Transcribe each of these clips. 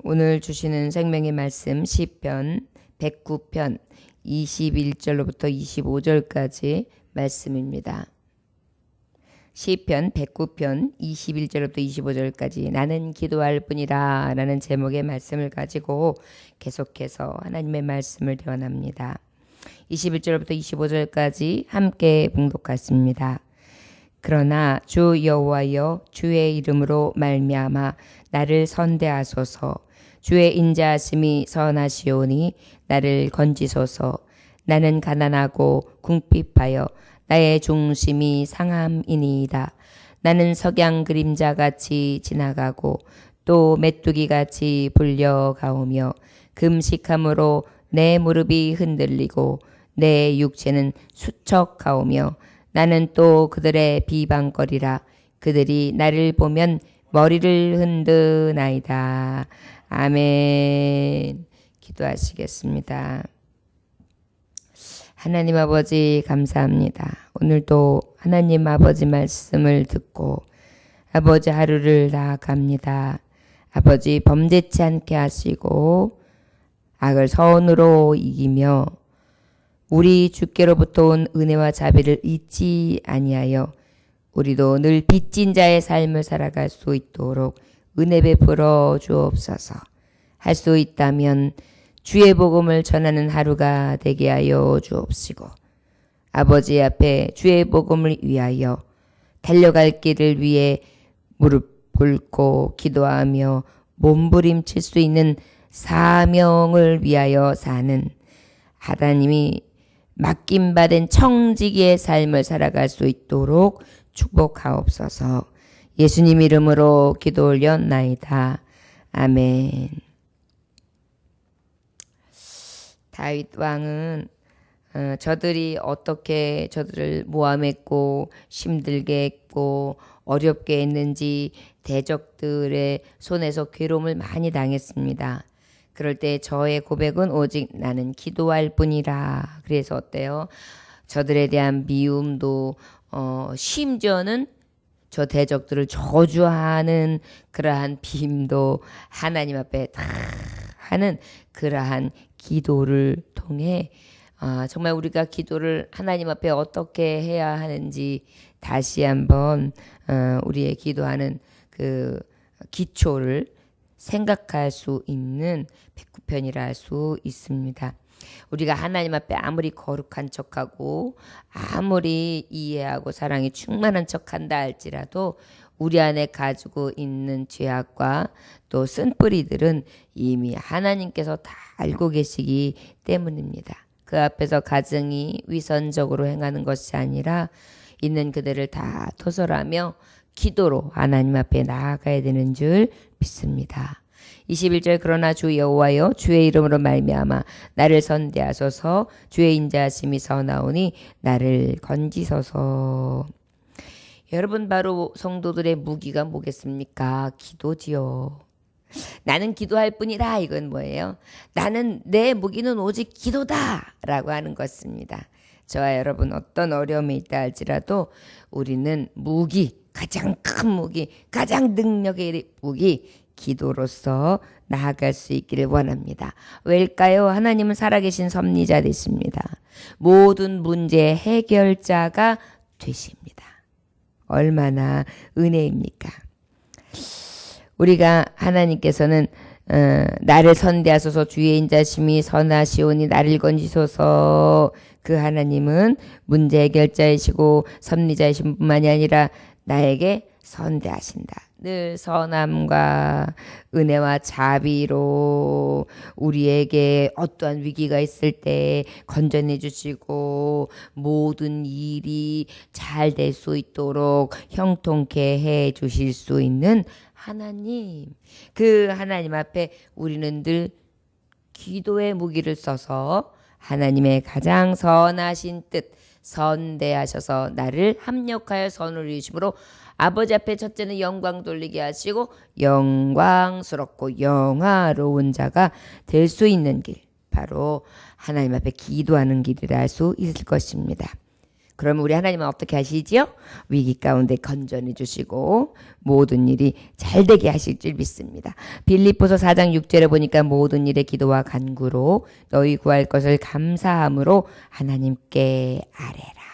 오늘 주시는 생명의 말씀 시편 109편 21절로부터 25절까지 말씀입니다. 시편 109편 21절부터 25절까지 나는 기도할 뿐이라 라는 제목의 말씀을 가지고 계속해서 하나님의 말씀을 대원합니다. 21절부터 25절까지 함께 봉독하십니다. 그러나 주 여호와여 주의 이름으로 말미암아 나를 선대하소서. 주의 인자하심이 선하시오니 나를 건지소서. 나는 가난하고 궁핍하여 나의 중심이 상함이니이다. 나는 석양 그림자같이 지나가고 또 메뚜기같이 불려가오며 금식함으로 내 무릎이 흔들리고 내 육체는 수척하오며 나는 또 그들의 비방거리라. 그들이 나를 보면 머리를 흔드나이다. 아멘. 기도하시겠습니다. 하나님 아버지 감사합니다. 오늘도 하나님 아버지 말씀을 듣고 아버지 하루를 나아갑니다. 아버지 범죄치 않게 하시고 악을 선으로 이기며 우리 주께로부터 온 은혜와 자비를 잊지 아니하여 우리도 늘 빚진 자의 삶을 살아갈 수 있도록 은혜 베풀어 주옵소서. 할 수 있다면 주의 복음을 전하는 하루가 되게 하여 주옵시고 아버지 앞에 주의 복음을 위하여 달려갈 길을 위해 무릎 꿇고 기도하며 몸부림칠 수 있는 사명을 위하여 사는 하나님이 맡김받은 청지기의 삶을 살아갈 수 있도록 축복하옵소서. 예수님 이름으로 기도 올렸나이다. 아멘. 다윗 왕은 저들이 어떻게 저들을 모함했고 힘들게 했고 어렵게 했는지 대적들의 손에서 괴로움을 많이 당했습니다. 그럴 때 저의 고백은 오직 나는 기도할 뿐이라. 그래서 어때요? 저들에 대한 미움도 심지어는 저 대적들을 저주하는 그러한 빔도 하나님 앞에 다 하는 그러한 기도를 통해 정말 우리가 기도를 하나님 앞에 어떻게 해야 하는지 다시 한번 우리의 기도하는 그 기초를 생각할 수 있는 109편이라 할 수 있습니다. 우리가 하나님 앞에 아무리 거룩한 척하고 아무리 이해하고 사랑이 충만한 척한다 할지라도 우리 안에 가지고 있는 죄악과 또 쓴뿌리들은 이미 하나님께서 다 알고 계시기 때문입니다. 그 앞에서 가증이 위선적으로 행하는 것이 아니라 있는 그들을 다 토설하며 기도로 하나님 앞에 나아가야 되는 줄 믿습니다. 21절 그러나 주 여호와여 주의 이름으로 말미암아 나를 선대하소서. 주의 인자하심이 선하오니 나를 건지소서. 여러분 바로 성도들의 무기가 뭐겠습니까? 기도지요. 나는 기도할 뿐이라. 이건 뭐예요? 나는 내 무기는 오직 기도다 라고 하는 것입니다. 저와 여러분 어떤 어려움이 있다 할지라도 우리는 무기, 가장 큰 무기, 가장 능력의 무기 기도로서 나아갈 수 있기를 원합니다. 왜일까요? 하나님은 살아계신 섭리자 되십니다. 모든 문제의 해결자가 되십니다. 얼마나 은혜입니까? 우리가 하나님께서는 나를 선대하소서. 주의 인자심이 선하시오니 나를 건지소서. 그 하나님은 문제 해결자이시고 섭리자이신 뿐만이 아니라 나에게 선대하신다. 늘 선함과 은혜와 자비로 우리에게 어떠한 위기가 있을 때 건져내 주시고 모든 일이 잘 될 수 있도록 형통케 해 주실 수 있는 하나님. 그 하나님 앞에 우리는 늘 기도의 무기를 써서 하나님의 가장 선하신 뜻 선대하셔서 나를 합력하여 선을 이루심으로 아버지 앞에 첫째는 영광 돌리게 하시고 영광스럽고 영화로운 자가 될 수 있는 길, 바로 하나님 앞에 기도하는 길이라 할 수 있을 것입니다. 그러면 우리 하나님은 어떻게 하시지요? 위기 가운데 건져내 주시고 모든 일이 잘 되게 하실 줄 믿습니다. 빌립보서 4장 6절에 보니까 모든 일에 기도와 간구로 너희 구할 것을 감사함으로 하나님께 아뢰라.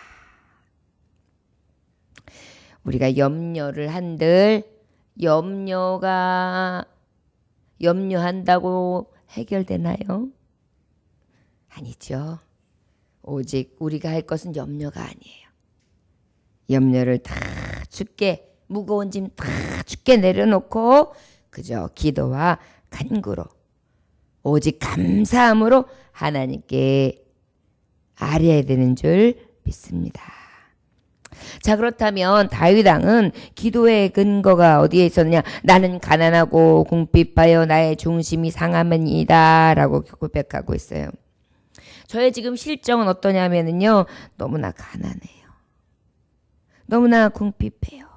우리가 염려를 한들 염려한다고 해결되나요? 아니죠. 오직 우리가 할 것은 염려가 아니에요. 염려를 다 주께, 무거운 짐 다 주께 내려놓고 그저 기도와 간구로 오직 감사함으로 하나님께 아뢰야 되는 줄 믿습니다. 자, 그렇다면 다윗 왕은 기도의 근거가 어디에 있었느냐? 나는 가난하고 궁핍하여 나의 중심이 상함이다 라고 고백하고 있어요. 저의 지금 실정은 어떠냐면요, 너무나 가난해요. 너무나 궁핍해요.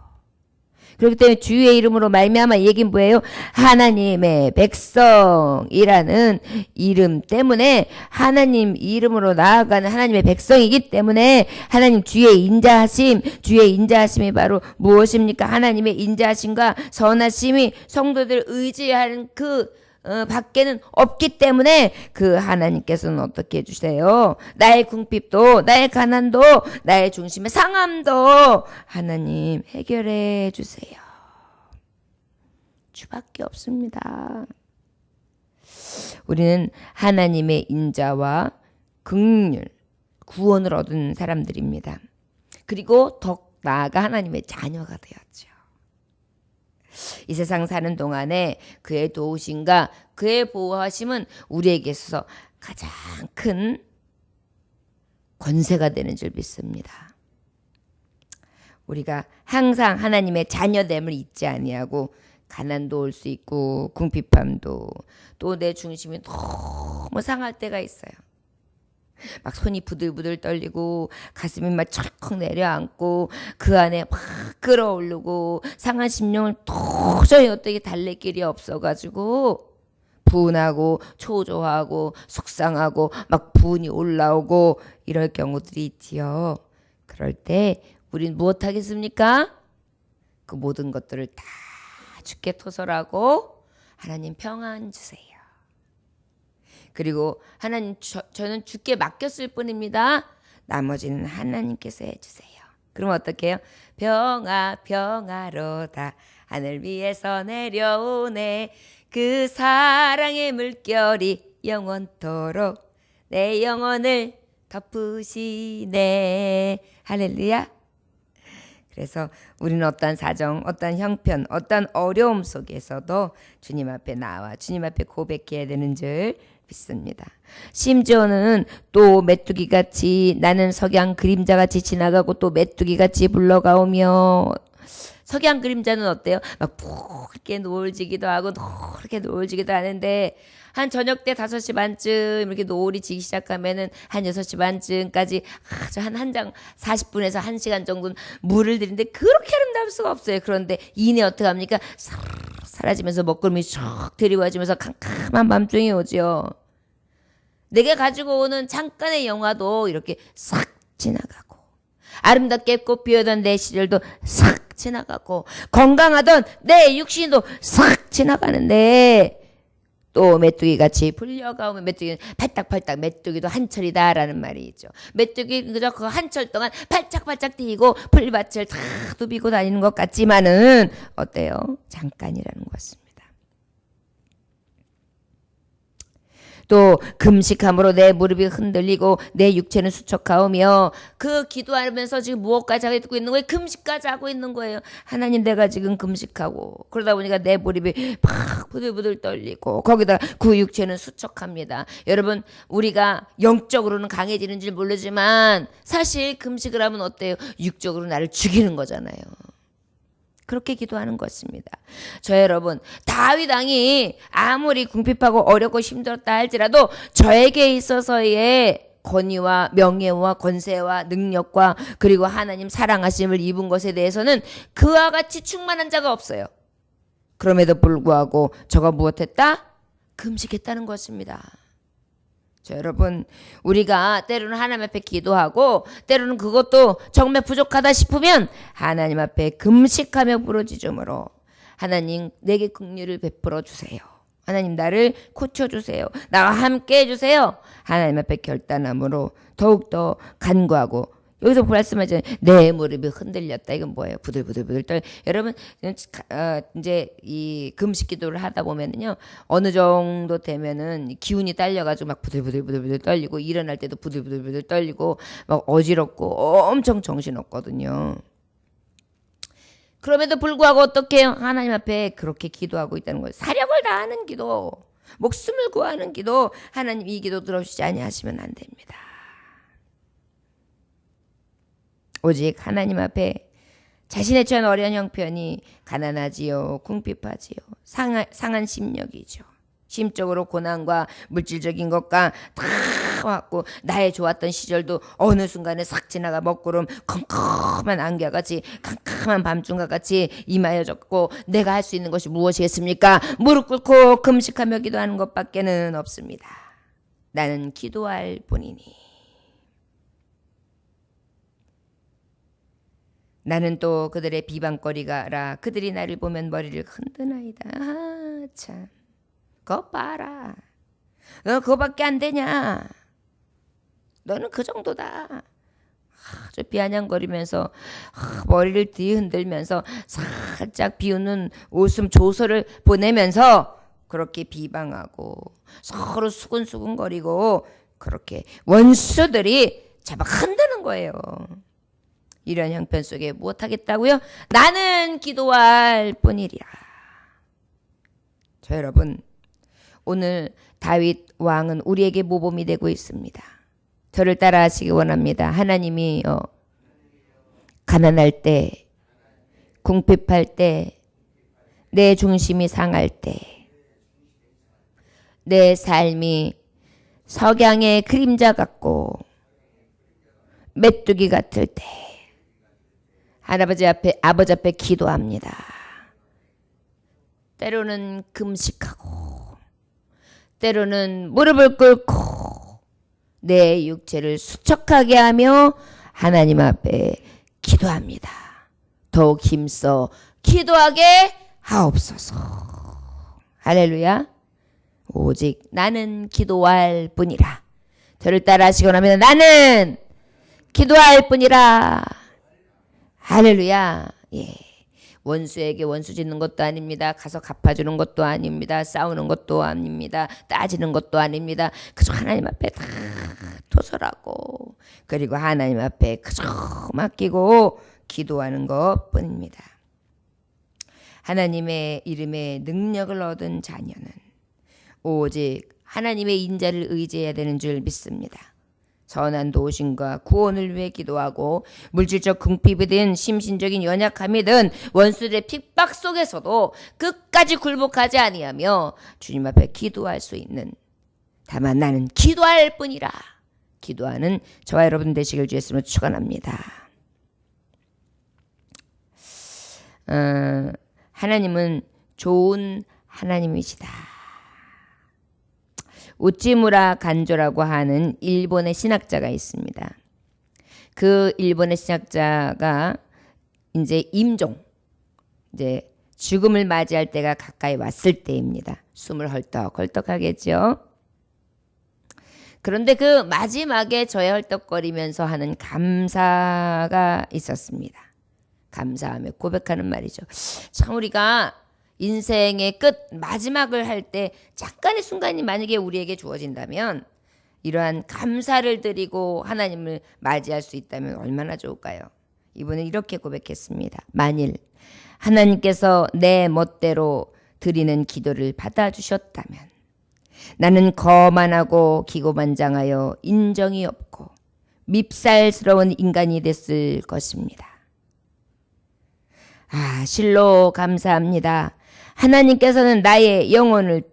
그렇기 때문에 주의 이름으로 말미암아 이 얘기는 뭐예요? 하나님의 백성이라는 이름 때문에, 하나님 이름으로 나아가는 하나님의 백성이기 때문에 하나님 주의 인자하심이 바로 무엇입니까? 하나님의 인자하심과 선하심이 성도들 의지하는 밖에는 없기 때문에 그 하나님께서는 어떻게 해주세요? 나의 궁핍도, 나의 가난도, 나의 중심의 상함도 하나님 해결해 주세요. 주밖에 없습니다. 우리는 하나님의 인자와 긍휼, 구원을 얻은 사람들입니다. 그리고 더 나아가 하나님의 자녀가 되었죠. 이 세상 사는 동안에 그의 도우심과 그의 보호하심은 우리에게 있어서 가장 큰 권세가 되는 줄 믿습니다. 우리가 항상 하나님의 자녀됨을 잊지 아니하고 가난도 올 수 있고 궁핍함도, 또 내 중심이 너무 상할 때가 있어요. 막 손이 부들부들 떨리고 가슴이 막 철컥 내려앉고 그 안에 막 끌어오르고 상한 심령을 도저히 어떻게 달랠 길이 없어가지고 분하고 초조하고 속상하고 막 분이 올라오고 이럴 경우들이 있지요. 그럴 때 우린 무엇 하겠습니까? 그 모든 것들을 다 주께 토설하고 하나님 평안 주세요. 그리고 하나님, 저는 주께 맡겼을 뿐입니다. 나머지는 하나님께서 해주세요. 그럼 어떻게 해요? 평화로다 하늘 위에서 내려오네 그 사랑의 물결이 영원토록 내 영혼을 덮으시네. 할렐루야. 그래서 우리는 어떠한 사정, 어떠한 형편, 어떠한 어려움 속에서도 주님 앞에 나와 주님 앞에 고백해야 되는 줄 믿습니다. 심지어는 또 메뚜기같이 나는 석양 그림자같이 지나가고 또 메뚜기같이 불러가오며, 석양 그림자는 어때요? 막 푸르게 노을지기도 하고 노랗게 노을지기도 하는데 한 저녁 때 5시 반쯤 이렇게 노을이 지기 시작하면은 한 6시 반쯤까지 아주 한 장 40분에서 1시간 정도는 물을 들이는데 그렇게 아름다울 수가 없어요. 그런데 이내 어떻게 합니까? 사라지면서 먹구름이 쫙 드리워지면서 캄캄한 밤중이 오지요. 내가 가지고 오는 잠깐의 영화도 이렇게 싹 지나가고, 아름답게 꽃 피우던 내 시절도 싹 지나가고, 건강하던 내 육신도 싹 지나가는데 또 메뚜기같이 불려가오면, 메뚜기는 팔딱팔딱 메뚜기도 한철이다라는 말이 있죠. 메뚜기 그저 그 한철 동안 팔짝팔짝 뛰고 풀밭을 다 누비고 다니는 것 같지만은 어때요? 잠깐이라는 것입니다. 또 금식함으로 내 무릎이 흔들리고 내 육체는 수척하오며, 그 기도하면서 지금 무엇까지 하고 있는 거예요? 금식까지 하고 있는 거예요. 하나님, 내가 지금 금식하고 그러다 보니까 내 무릎이 막 부들부들 떨리고 거기다 그 육체는 수척합니다. 여러분, 우리가 영적으로는 강해지는 줄 모르지만 사실 금식을 하면 어때요? 육적으로 나를 죽이는 거잖아요. 그렇게 기도하는 것입니다. 저 여러분, 다윗 왕이 아무리 궁핍하고 어렵고 힘들었다 할지라도 저에게 있어서의 권위와 명예와 권세와 능력과 그리고 하나님 사랑하심을 입은 것에 대해서는 그와 같이 충만한 자가 없어요. 그럼에도 불구하고 저가 무엇했다? 금식했다는 것입니다. 자, 여러분, 우리가 때로는 하나님 앞에 기도하고 때로는 그것도 정말 부족하다 싶으면 하나님 앞에 금식하며 부르짖음으로 하나님 내게 긍휼을 베풀어 주세요. 하나님 나를 고쳐주세요. 나와 함께 해주세요. 하나님 앞에 결단함으로 더욱더 간구하고 여기서 말씀하잖아요. 내 무릎이 흔들렸다. 이건 뭐예요? 부들부들 여러분 이제 이 금식 기도를 하다 보면은요 어느 정도 되면은 기운이 딸려가지고 막 부들부들 떨리고 일어날 때도 부들부들 떨리고 막 어지럽고 엄청 정신없거든요. 그럼에도 불구하고 어떻게 해요? 하나님 앞에 그렇게 기도하고 있다는 거예요. 사력을 다하는 기도, 목숨을 구하는 기도, 하나님 이 기도 들어주시지 아니하시면 안 됩니다. 오직 하나님 앞에 자신의 처한 어려운 형편이 가난하지요, 궁핍하지요, 상한 심령이죠. 심적으로 고난과 물질적인 것과 다 왔고 나의 좋았던 시절도 어느 순간에 싹 지나가 먹구름 컴컴한 안개같이 캄캄한 밤중과 같이 임하여졌고 내가 할 수 있는 것이 무엇이겠습니까? 무릎 꿇고 금식하며 기도하는 것밖에는 없습니다. 나는 기도할 뿐이니 나는 또 그들의 비방거리가라. 그들이 나를 보면 머리를 흔드나이다. 아, 참. 그거 봐라. 너 그거밖에 안 되냐? 너는 그 정도다. 아주 비아냥거리면서 머리를 뒤흔들면서 살짝 비웃는 웃음 조소를 보내면서 그렇게 비방하고 서로 수근수근거리고 그렇게 원수들이 잡아 흔드는 거예요. 이런 형편 속에 무엇하겠다고요? 나는 기도할 뿐이리라. 저 여러분 오늘 다윗 왕은 우리에게 모범이 되고 있습니다. 저를 따라하시기 원합니다. 하나님이 가난할 때, 궁핍할 때, 내 중심이 상할 때, 내 삶이 석양의 그림자 같고 메뚜기 같을 때 아버지 앞에 기도합니다. 때로는 금식하고 때로는 무릎을 꿇고 내 육체를 수척하게 하며 하나님 앞에 기도합니다. 더욱 힘써 기도하게 하옵소서. 할렐루야. 오직 나는 기도할 뿐이라. 저를 따라하시고 나면 나는 기도할 뿐이라. 할렐루야. 예. 원수에게 원수 짓는 것도 아닙니다. 가서 갚아주는 것도 아닙니다. 싸우는 것도 아닙니다. 따지는 것도 아닙니다. 그저 하나님 앞에 다 토설하고 그리고 하나님 앞에 그저 맡기고 기도하는 것뿐입니다. 하나님의 이름에 능력을 얻은 자녀는 오직 하나님의 인자를 의지해야 되는 줄 믿습니다. 선한 도우심과 구원을 위해 기도하고 물질적 궁핍이든 심신적인 연약함이든 원수들의 핍박 속에서도 끝까지 굴복하지 아니하며 주님 앞에 기도할 수 있는 다만 나는 기도할 뿐이라 기도하는 저와 여러분 되시길 주 예수님으로 축원합니다. 하나님은 좋은 하나님이시다. 우찌무라 간조라고 하는 일본의 신학자가 있습니다. 그 일본의 신학자가 이제 임종, 이제 죽음을 맞이할 때가 가까이 왔을 때입니다. 숨을 헐떡헐떡하겠죠. 그런데 그 마지막에 저의 헐떡거리면서 하는 감사가 있었습니다. 감사하며 고백하는 말이죠. 참 우리가 인생의 끝 마지막을 할 때 잠깐의 순간이 만약에 우리에게 주어진다면 이러한 감사를 드리고 하나님을 맞이할 수 있다면 얼마나 좋을까요? 이분은 이렇게 고백했습니다. 만일 하나님께서 내 멋대로 드리는 기도를 받아주셨다면 나는 거만하고 기고만장하여 인정이 없고 밉살스러운 인간이 됐을 것입니다. 실로 감사합니다. 하나님께서는 나의 영혼을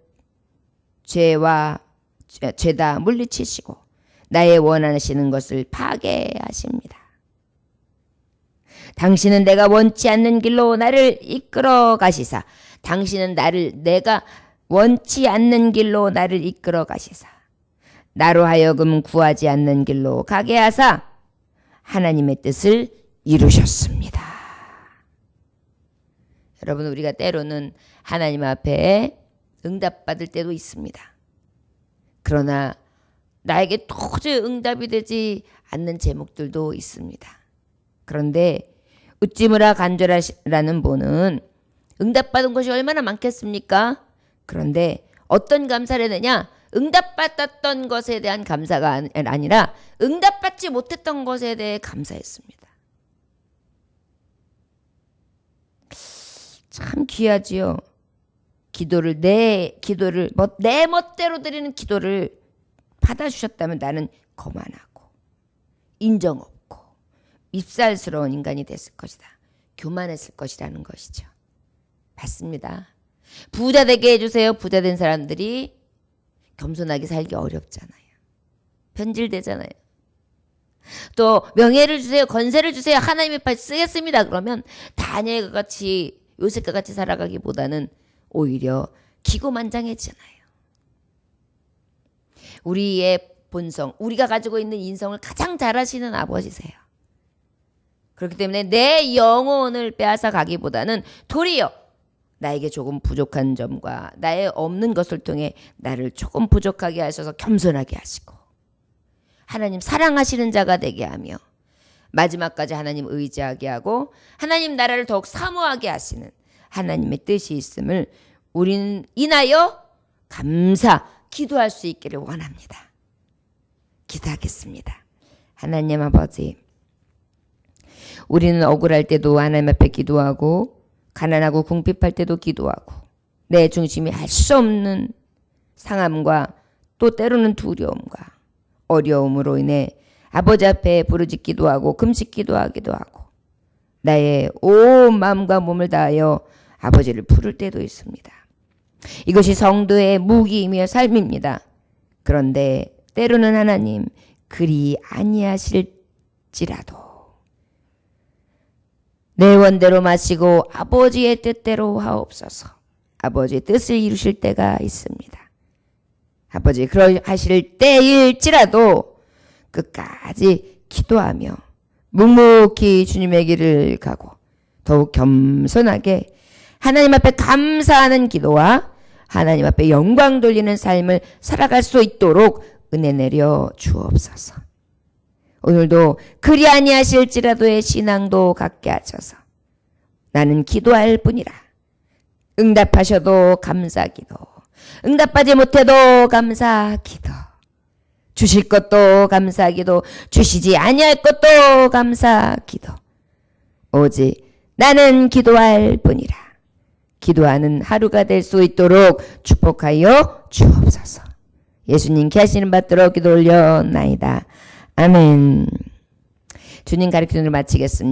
죄다 물리치시고 나의 원하시는 것을 파괴하십니다. 당신은 내가 원치 않는 길로 나를 이끌어 가시사 당신은 내가 원치 않는 길로 나를 이끌어 가시사 나로 하여금 구하지 않는 길로 가게 하사 하나님의 뜻을 이루셨습니다. 여러분, 우리가 때로는 하나님 앞에 응답받을 때도 있습니다. 그러나 나에게 도저히 응답이 되지 않는 제목들도 있습니다. 그런데 웃지무라 간절하라는 본은 응답받은 것이 얼마나 많겠습니까? 그런데 어떤 감사를 해야 되냐? 응답받았던 것에 대한 감사가 아니라 응답받지 못했던 것에 대해 감사했습니다. 참 귀하지요. 내 멋대로 드리는 기도를 받아주셨다면 나는 거만하고 인정 없고 밉살스러운 인간이 됐을 것이다. 교만했을 것이라는 것이죠. 맞습니다. 부자 되게 해주세요. 부자 된 사람들이 겸손하게 살기 어렵잖아요. 변질되잖아요. 또 명예를 주세요. 권세를 주세요. 하나님의 팔 쓰겠습니다. 그러면 다니엘과 같이 요셉과 같이 살아가기보다는 오히려 기고만장해지잖아요. 우리의 본성, 우리가 가지고 있는 인성을 가장 잘 아시는 아버지세요. 그렇기 때문에 내 영혼을 빼앗아 가기보다는 도리어 나에게 조금 부족한 점과 나의 없는 것을 통해 나를 조금 부족하게 하셔서 겸손하게 하시고 하나님 사랑하시는 자가 되게 하며 마지막까지 하나님 의지하게 하고 하나님 나라를 더욱 사모하게 하시는 하나님의 뜻이 있음을 우리는 인하여 기도할 수 있기를 원합니다. 기도하겠습니다. 하나님 아버지, 우리는 억울할 때도 하나님 앞에 기도하고 가난하고 궁핍할 때도 기도하고 내 중심이 할 수 없는 상함과 또 때로는 두려움과 어려움으로 인해 아버지 앞에 부르짖기도 하고 금식기도 하기도 하고 나의 온 마음과 몸을 다하여 아버지를 부를 때도 있습니다. 이것이 성도의 무기이며 삶입니다. 그런데 때로는 하나님 그리 아니하실지라도 내 원대로 마시고 아버지의 뜻대로 하옵소서. 아버지의 뜻을 이루실 때가 있습니다. 아버지 그러하실 때일지라도 끝까지 기도하며 묵묵히 주님의 길을 가고 더욱 겸손하게 하나님 앞에 감사하는 기도와 하나님 앞에 영광 돌리는 삶을 살아갈 수 있도록 은혜 내려 주옵소서. 오늘도 그리 아니하실지라도의 신앙도 갖게 하셔서 나는 기도할 뿐이라. 응답하셔도 감사기도, 응답하지 못해도 감사기도, 주실 것도 감사기도, 주시지 아니할 것도 감사기도. 오직 나는 기도할 뿐이라. 기도하는 하루가 될 수 있도록 축복하여 주옵소서. 예수님께 하시는 받들어 기도 올려나이다. 아멘. 주님 가르치는 을 마치겠습니다.